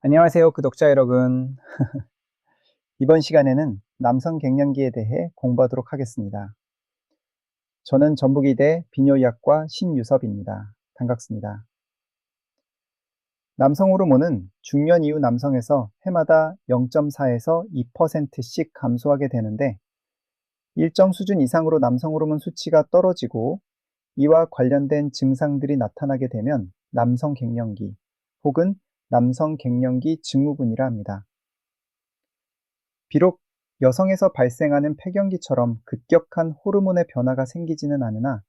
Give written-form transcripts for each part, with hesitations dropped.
안녕하세요, 구독자 여러분. 이번 시간에는 남성 갱년기에 대해 공부하도록 하겠습니다. 저는 전북이대 비뇨의학과 신유섭입니다. 반갑습니다. 남성 호르몬은 중년 이후 남성에서 해마다 0.4에서 2%씩 감소하게 되는데 일정 수준 이상으로 남성 호르몬 수치가 떨어지고 이와 관련된 증상들이 나타나게 되면 남성 갱년기 혹은 남성 갱년기 증후군이라 합니다. 비록 여성에서 발생하는 폐경기처럼 급격한 호르몬의 변화가 생기지는 않으나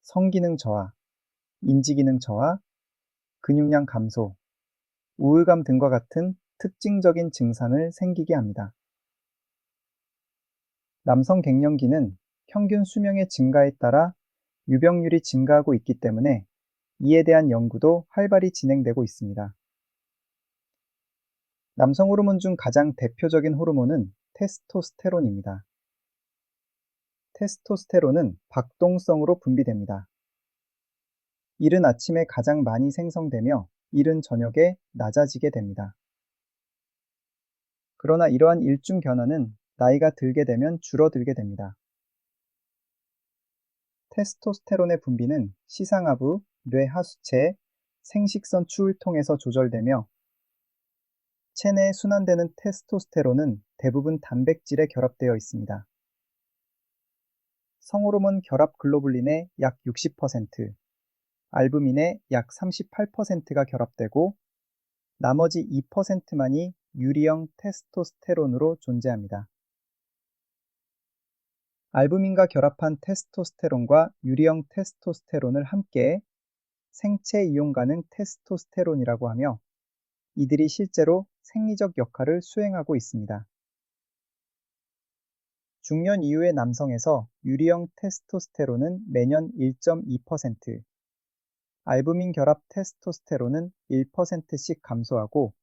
성기능 저하, 인지기능 저하, 근육량 감소, 우울감 등과 같은 특징적인 증상을 생기게 합니다. 남성 갱년기는 평균 수명의 증가에 따라 유병률이 증가하고 있기 때문에 이에 대한 연구도 활발히 진행되고 있습니다. 남성 호르몬 중 가장 대표적인 호르몬은 테스토스테론입니다. 테스토스테론은 박동성으로 분비됩니다. 이른 아침에 가장 많이 생성되며 이른 저녁에 낮아지게 됩니다. 그러나 이러한 일중 변화는 나이가 들게 되면 줄어들게 됩니다. 테스토스테론의 분비는 시상하부, 뇌 하수체, 생식선 추를 통해서 조절되며 체내에 순환되는 테스토스테론은 대부분 단백질에 결합되어 있습니다. 성호르몬 결합 글로불린의 약 60%, 알부민의 약 38%가 결합되고 나머지 2%만이 유리형 테스토스테론으로 존재합니다. 알부민과 결합한 테스토스테론과 유리형 테스토스테론을 함께 생체 이용 가능 테스토스테론이라고 하며 이들이 실제로 생리적 역할을 수행하고 있습니다. 중년 이후의 남성에서 유리형 테스토스테론은 매년 1.2%, 알부민 결합 테스토스테론은 1%씩 감소하고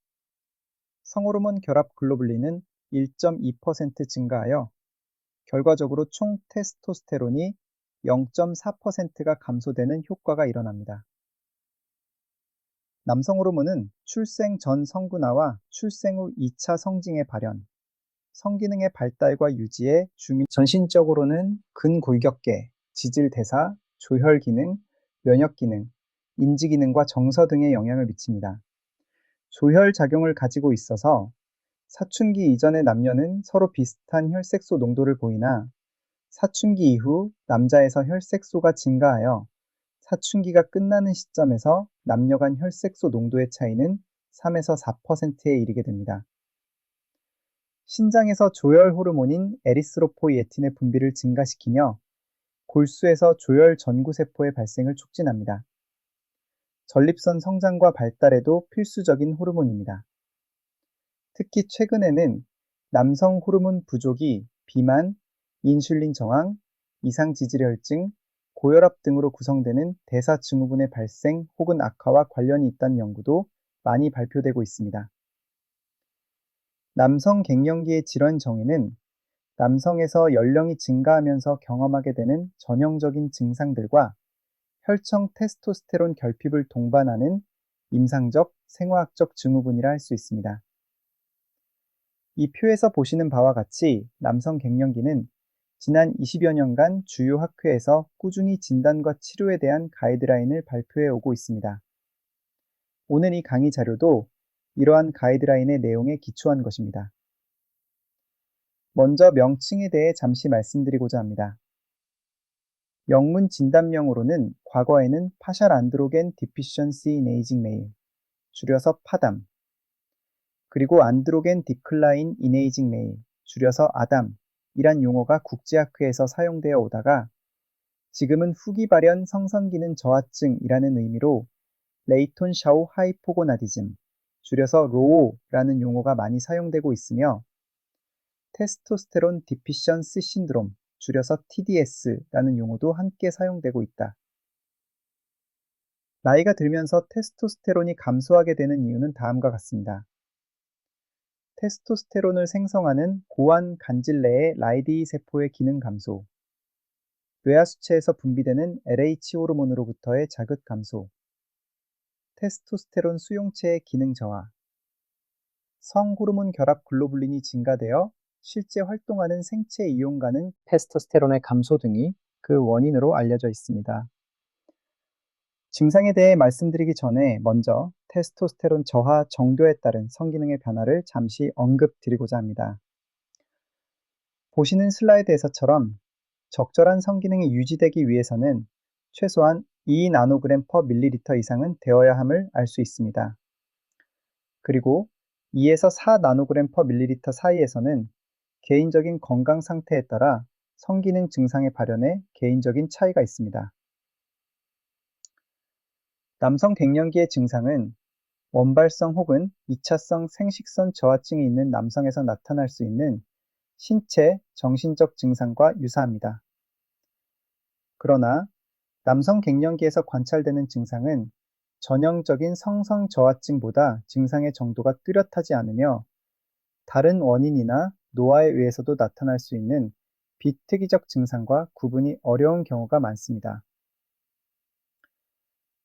성호르몬 결합 글로불린은 1.2% 증가하여 결과적으로 총 테스토스테론이 0.4%가 감소되는 효과가 일어납니다. 남성 호르몬은 출생 전 성분화와 출생 후 2차 성징의 발현, 성기능의 발달과 유지에 전신적으로는 근골격계, 지질대사, 조혈기능, 면역기능, 인지기능과 정서 등에 영향을 미칩니다. 조혈작용을 가지고 있어서 사춘기 이전의 남녀는 서로 비슷한 혈색소 농도를 보이나 사춘기 이후 남자에서 혈색소가 증가하여 사춘기가 끝나는 시점에서 남녀 간 혈색소 농도의 차이는 3에서 4%에 이르게 됩니다. 신장에서 조혈 호르몬인 에리스로포이에틴의 분비를 증가시키며 골수에서 조혈 전구세포의 발생을 촉진합니다. 전립선 성장과 발달에도 필수적인 호르몬입니다. 특히 최근에는 남성 호르몬 부족이 비만, 인슐린 저항, 이상지질혈증, 고혈압 등으로 구성되는 대사증후군의 발생 혹은 악화와 관련이 있다는 연구도 많이 발표되고 있습니다. 남성 갱년기의 질환 정의는 남성에서 연령이 증가하면서 경험하게 되는 전형적인 증상들과 혈청 테스토스테론 결핍을 동반하는 임상적, 생화학적 증후군이라 할 수 있습니다. 이 표에서 보시는 바와 같이 남성 갱년기는 지난 20여 년간 주요 학회에서 꾸준히 진단과 치료에 대한 가이드라인을 발표해 오고 있습니다. 오늘 이 강의 자료도 이러한 가이드라인의 내용에 기초한 것입니다. 먼저 명칭에 대해 잠시 말씀드리고자 합니다. 영문 진단명으로는 과거에는 파셜 안드로겐 디피션시 인 에이징 메일, 줄여서 파담, 그리고 안드로겐 디클라인 인 에이징 메일, 줄여서 아담, 이란 용어가 국제학회에서 사용되어 오다가 지금은 후기 발현 성선기능 저하증이라는 의미로 레이톤 샤오 하이포고나디즘, 줄여서 로오라는 용어가 많이 사용되고 있으며 테스토스테론 디피션스 신드롬, 줄여서 TDS라는 용어도 함께 사용되고 있다. 나이가 들면서 테스토스테론이 감소하게 되는 이유는 다음과 같습니다. 테스토스테론을 생성하는 고환 간질 내의 라이디 세포의 기능 감소, 뇌하수체에서 분비되는 LH 호르몬으로부터의 자극 감소, 테스토스테론 수용체의 기능 저하, 성호르몬 결합 글로불린이 증가되어 실제 활동하는 생체 이용가는 테스토스테론의 감소 등이 그 원인으로 알려져 있습니다. 증상에 대해 말씀드리기 전에 먼저 테스토스테론 저하 정도에 따른 성기능의 변화를 잠시 언급드리고자 합니다. 보시는 슬라이드에서처럼 적절한 성기능이 유지되기 위해서는 최소한 2나노그램/밀리리터 이상은 되어야 함을 알 수 있습니다. 그리고 2에서 4나노그램/밀리리터 사이에서는 개인적인 건강 상태에 따라 성기능 증상의 발현에 개인적인 차이가 있습니다. 남성 갱년기의 증상은 원발성 혹은 2차성 생식선 저하증이 있는 남성에서 나타날 수 있는 신체, 정신적 증상과 유사합니다. 그러나 남성 갱년기에서 관찰되는 증상은 전형적인 성성 저하증보다 증상의 정도가 뚜렷하지 않으며 다른 원인이나 노화에 의해서도 나타날 수 있는 비특이적 증상과 구분이 어려운 경우가 많습니다.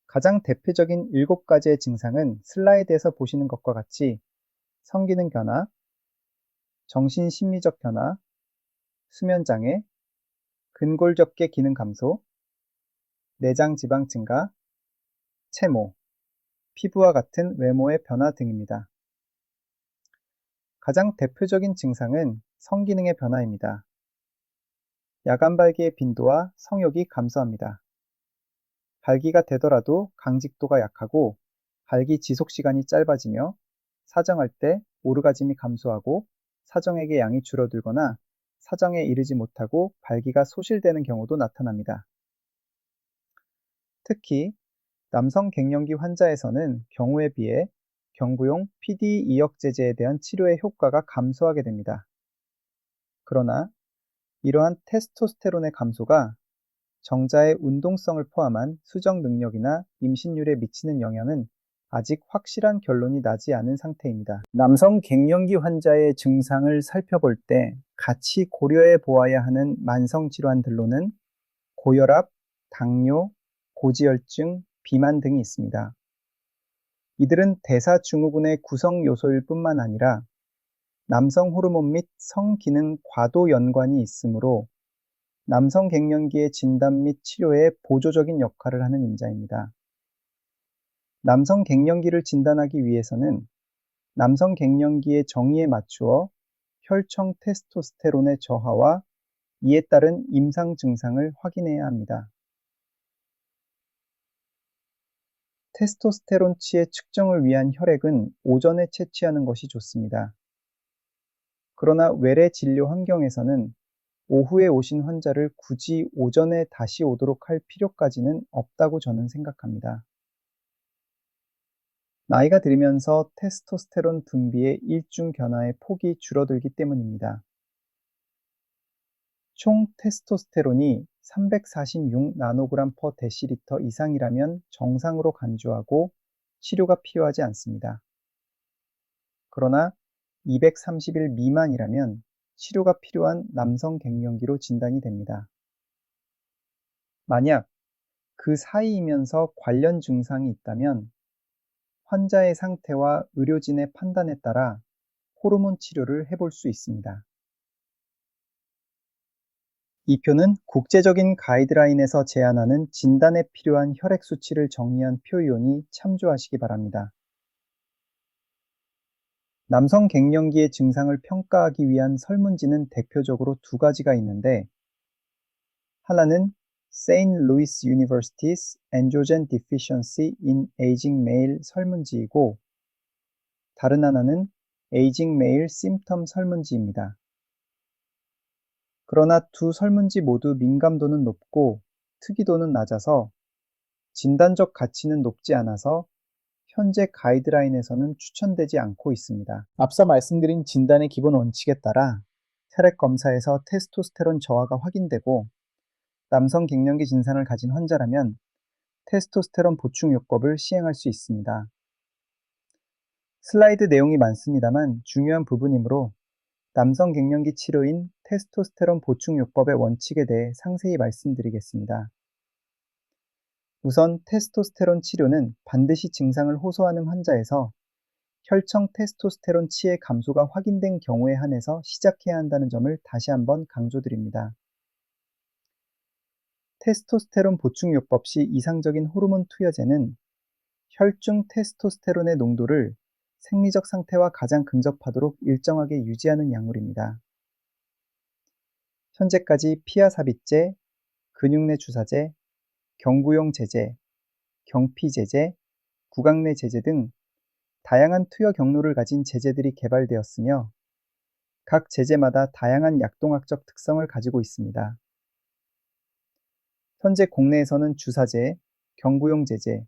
가장 대표적인 7가지의 증상은 슬라이드에서 보시는 것과 같이 성기능 변화, 정신심리적 변화, 수면장애, 근골접계 기능 감소, 내장 지방 증가, 체모, 피부와 같은 외모의 변화 등입니다. 가장 대표적인 증상은 성기능의 변화입니다. 야간 발기의 빈도와 성욕이 감소합니다. 발기가 되더라도 강직도가 약하고 발기 지속 시간이 짧아지며 사정할 때 오르가즘이 감소하고 사정액의 양이 줄어들거나 사정에 이르지 못하고 발기가 소실되는 경우도 나타납니다. 특히 남성 갱년기 환자에서는 경우에 비해 경구용 PD-이역제제에 대한 치료의 효과가 감소하게 됩니다. 그러나 이러한 테스토스테론의 감소가 정자의 운동성을 포함한 수정 능력이나 임신율에 미치는 영향은 아직 확실한 결론이 나지 않은 상태입니다. 남성 갱년기 환자의 증상을 살펴볼 때 같이 고려해 보아야 하는 만성 질환들로는 고혈압, 당뇨, 고지혈증, 비만 등이 있습니다. 이들은 대사증후군의 구성 요소일 뿐만 아니라 남성 호르몬 및 성기능 과도 연관이 있으므로 남성 갱년기의 진단 및 치료에 보조적인 역할을 하는 인자입니다. 남성 갱년기를 진단하기 위해서는 남성 갱년기의 정의에 맞추어 혈청 테스토스테론의 저하와 이에 따른 임상 증상을 확인해야 합니다. 테스토스테론치의 측정을 위한 혈액은 오전에 채취하는 것이 좋습니다. 그러나 외래 진료 환경에서는 오후에 오신 환자를 굳이 오전에 다시 오도록 할 필요까지는 없다고 저는 생각합니다. 나이가 들면서 테스토스테론 분비의 일중 변화의 폭이 줄어들기 때문입니다. 총 테스토스테론이 346나노그램/데시리터 이상이라면 정상으로 간주하고 치료가 필요하지 않습니다. 그러나 231 미만이라면 치료가 필요한 남성 갱년기로 진단이 됩니다. 만약 그 사이이면서 관련 증상이 있다면 환자의 상태와 의료진의 판단에 따라 호르몬 치료를 해볼 수 있습니다. 이 표는 국제적인 가이드라인에서 제안하는 진단에 필요한 혈액 수치를 정리한 표이오니 참조하시기 바랍니다. 남성 갱년기의 증상을 평가하기 위한 설문지는 대표적으로 2가지가 있는데 하나는 St. Louis University's Androgen Deficiency in Aging Male 설문지이고 다른 하나는 Aging Male Symptom 설문지입니다. 그러나 두 설문지 모두 민감도는 높고 특이도는 낮아서 진단적 가치는 높지 않아서 현재 가이드라인에서는 추천되지 않고 있습니다. 앞서 말씀드린 진단의 기본 원칙에 따라 혈액 검사에서 테스토스테론 저하가 확인되고 남성 갱년기 증상을 가진 환자라면 테스토스테론 보충요법을 시행할 수 있습니다. 슬라이드 내용이 많습니다만 중요한 부분이므로 남성 갱년기 치료인 테스토스테론 보충요법의 원칙에 대해 상세히 말씀드리겠습니다. 우선 테스토스테론 치료는 반드시 증상을 호소하는 환자에서 혈청 테스토스테론치의 감소가 확인된 경우에 한해서 시작해야 한다는 점을 다시 한번 강조드립니다. 테스토스테론 보충요법 시 이상적인 호르몬 투여제는 혈중 테스토스테론의 농도를 생리적 상태와 가장 근접하도록 일정하게 유지하는 약물입니다. 현재까지 피하 삽입제, 근육내 주사제, 경구용 제제, 경피제제, 구강내 제제 등 다양한 투여 경로를 가진 제제들이 개발되었으며 각 제제마다 다양한 약동학적 특성을 가지고 있습니다. 현재 국내에서는 주사제, 경구용 제제,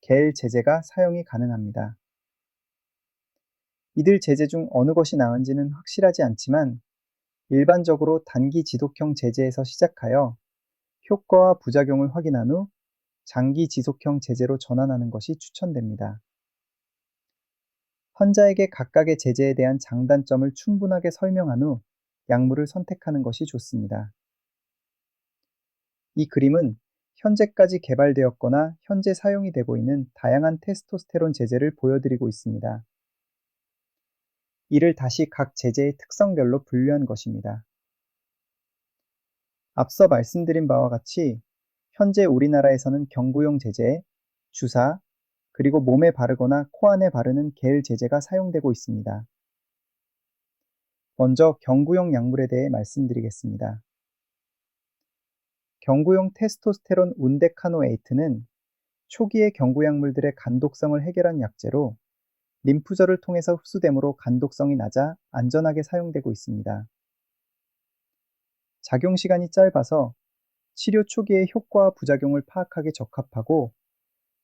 겔 제제가 사용이 가능합니다. 이들 제제 중 어느 것이 나은지는 확실하지 않지만 일반적으로 단기 지속형 제제에서 시작하여 효과와 부작용을 확인한 후 장기 지속형 제제로 전환하는 것이 추천됩니다. 환자에게 각각의 제제에 대한 장단점을 충분하게 설명한 후 약물을 선택하는 것이 좋습니다. 이 그림은 현재까지 개발되었거나 현재 사용이 되고 있는 다양한 테스토스테론 제제를 보여드리고 있습니다. 이를 다시 각 제제의 특성별로 분류한 것입니다. 앞서 말씀드린 바와 같이 현재 우리나라에서는 경구용 제제, 주사, 그리고 몸에 바르거나 코 안에 바르는 겔 제제가 사용되고 있습니다. 먼저 경구용 약물에 대해 말씀드리겠습니다. 경구용 테스토스테론 운데카노에이트는 초기의 경구약물들의 간독성을 해결한 약제로 림프절을 통해서 흡수되므로 간독성이 낮아 안전하게 사용되고 있습니다. 작용 시간이 짧아서 치료 초기의 효과와 부작용을 파악하기 적합하고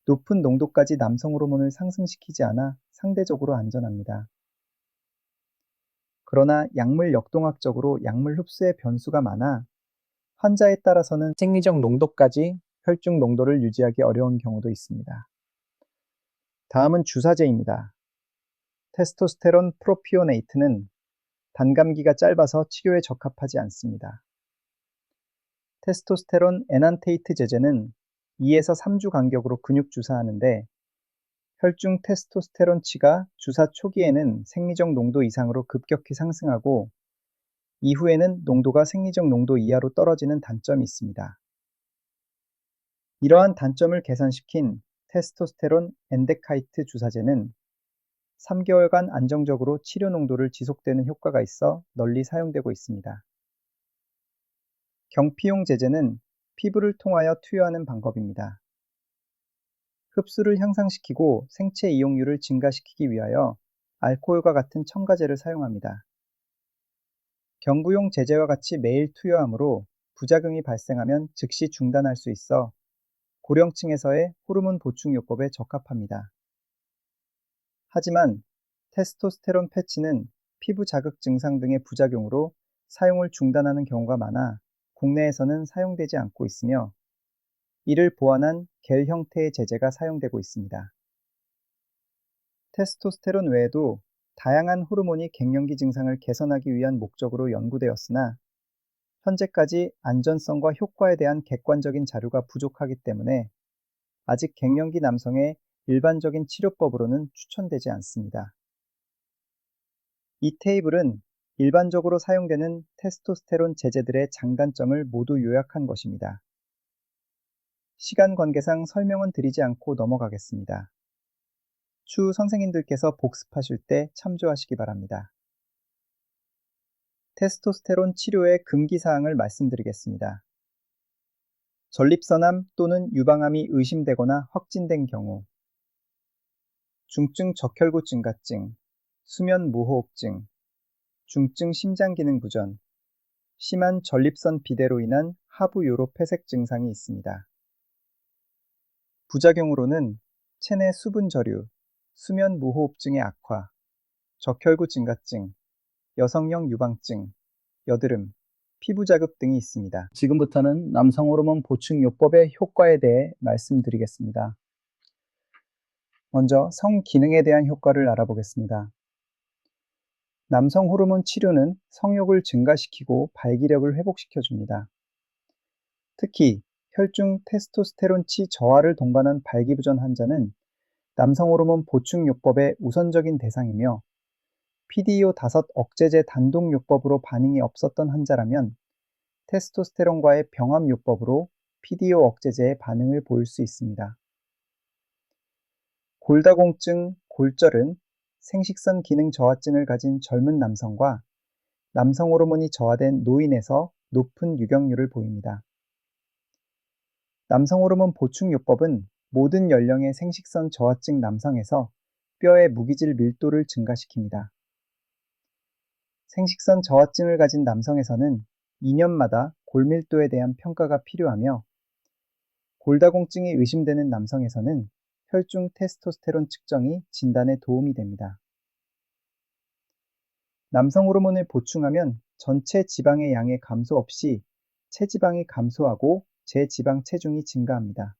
높은 농도까지 남성 호르몬을 상승시키지 않아 상대적으로 안전합니다. 그러나 약물 역동학적으로 약물 흡수의 변수가 많아 환자에 따라서는 생리적 농도까지 혈중 농도를 유지하기 어려운 경우도 있습니다. 다음은 주사제입니다. 테스토스테론 프로피오네이트는 단감기가 짧아서 치료에 적합하지 않습니다. 테스토스테론 에난테이트 제제는 2에서 3주 간격으로 근육 주사하는데 혈중 테스토스테론치가 주사 초기에는 생리적 농도 이상으로 급격히 상승하고 이후에는 농도가 생리적 농도 이하로 떨어지는 단점이 있습니다. 이러한 단점을 개선시킨 테스토스테론 엔데카이트 주사제는 3개월간 안정적으로 치료 농도를 지속되는 효과가 있어 널리 사용되고 있습니다. 경피용 제제는 피부를 통하여 투여하는 방법입니다. 흡수를 향상시키고 생체 이용률을 증가시키기 위하여 알코올과 같은 첨가제를 사용합니다. 경구용 제제와 같이 매일 투여하므로 부작용이 발생하면 즉시 중단할 수 있어 고령층에서의 호르몬 보충요법에 적합합니다. 하지만 테스토스테론 패치는 피부 자극 증상 등의 부작용으로 사용을 중단하는 경우가 많아 국내에서는 사용되지 않고 있으며 이를 보완한 겔 형태의 제제가 사용되고 있습니다. 테스토스테론 외에도 다양한 호르몬이 갱년기 증상을 개선하기 위한 목적으로 연구되었으나 현재까지 안전성과 효과에 대한 객관적인 자료가 부족하기 때문에 아직 갱년기 남성의 일반적인 치료법으로는 추천되지 않습니다. 이 테이블은 일반적으로 사용되는 테스토스테론 제제들의 장단점을 모두 요약한 것입니다. 시간 관계상 설명은 드리지 않고 넘어가겠습니다. 추후 선생님들께서 복습하실 때 참조하시기 바랍니다. 테스토스테론 치료의 금기사항을 말씀드리겠습니다. 전립선암 또는 유방암이 의심되거나 확진된 경우, 중증 적혈구 증가증, 수면 무호흡증, 중증 심장기능 부전, 심한 전립선 비대로 인한 하부 요로 폐색 증상이 있습니다. 부작용으로는 체내 수분 저류, 수면 무호흡증의 악화, 적혈구 증가증, 여성형 유방증, 여드름, 피부 자극 등이 있습니다. 지금부터는 남성 호르몬 보충 요법의 효과에 대해 말씀드리겠습니다. 먼저 성기능에 대한 효과를 알아보겠습니다. 남성 호르몬 치료는 성욕을 증가시키고 발기력을 회복시켜줍니다. 특히 혈중 테스토스테론치 저하를 동반한 발기부전 환자는 남성 호르몬 보충요법의 우선적인 대상이며 PDO 5 억제제 단독요법으로 반응이 없었던 환자라면 테스토스테론과의 병합요법으로 PDO 억제제에 반응을 보일 수 있습니다. 골다공증, 골절은 생식선 기능 저하증을 가진 젊은 남성과 남성 호르몬이 저하된 노인에서 높은 유경률을 보입니다. 남성 호르몬 보충요법은 모든 연령의 생식선 저하증 남성에서 뼈의 무기질 밀도를 증가시킵니다. 생식선 저하증을 가진 남성에서는 2년마다 골밀도에 대한 평가가 필요하며 골다공증이 의심되는 남성에서는 혈중 테스토스테론 측정이 진단에 도움이 됩니다. 남성 호르몬을 보충하면 전체 지방의 양의 감소 없이 체지방이 감소하고 제지방 체중이 증가합니다.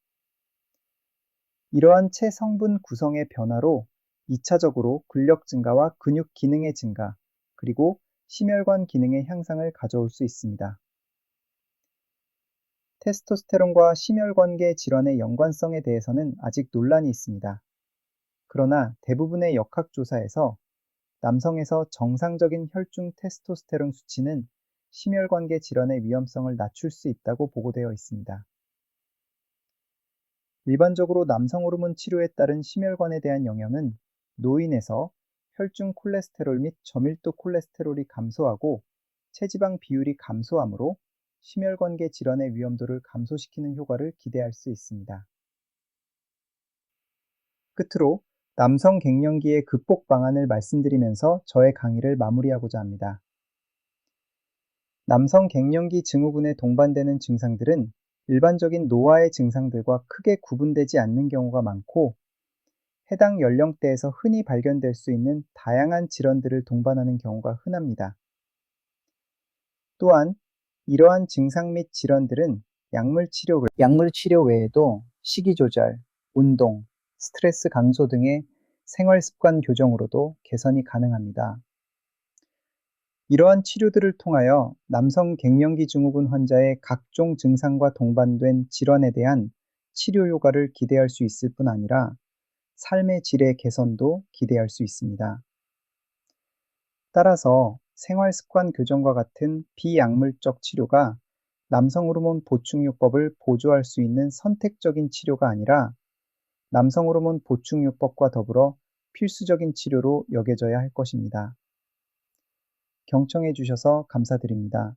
이러한 체성분 구성의 변화로 2차적으로 근력 증가와 근육 기능의 증가, 그리고 심혈관 기능의 향상을 가져올 수 있습니다. 테스토스테론과 심혈관계 질환의 연관성에 대해서는 아직 논란이 있습니다. 그러나 대부분의 역학조사에서 남성에서 정상적인 혈중 테스토스테론 수치는 심혈관계 질환의 위험성을 낮출 수 있다고 보고되어 있습니다. 일반적으로 남성 호르몬 치료에 따른 심혈관에 대한 영향은 노인에서 혈중 콜레스테롤 및 저밀도 콜레스테롤이 감소하고 체지방 비율이 감소하므로 심혈관계 질환의 위험도를 감소시키는 효과를 기대할 수 있습니다. 끝으로 남성 갱년기의 극복 방안을 말씀드리면서 저의 강의를 마무리하고자 합니다. 남성 갱년기 증후군에 동반되는 증상들은 일반적인 노화의 증상들과 크게 구분되지 않는 경우가 많고 해당 연령대에서 흔히 발견될 수 있는 다양한 질환들을 동반하는 경우가 흔합니다. 또한 이러한 증상 및 질환들은 약물 치료 외에도 식이 조절, 운동, 스트레스 감소 등의 생활 습관 교정으로도 개선이 가능합니다. 이러한 치료들을 통하여 남성 갱년기 증후군 환자의 각종 증상과 동반된 질환에 대한 치료 효과를 기대할 수 있을 뿐 아니라 삶의 질의 개선도 기대할 수 있습니다. 따라서 생활 습관 교정과 같은 비약물적 치료가 남성 호르몬 보충요법을 보조할 수 있는 선택적인 치료가 아니라 남성 호르몬 보충요법과 더불어 필수적인 치료로 여겨져야 할 것입니다. 경청해 주셔서 감사드립니다.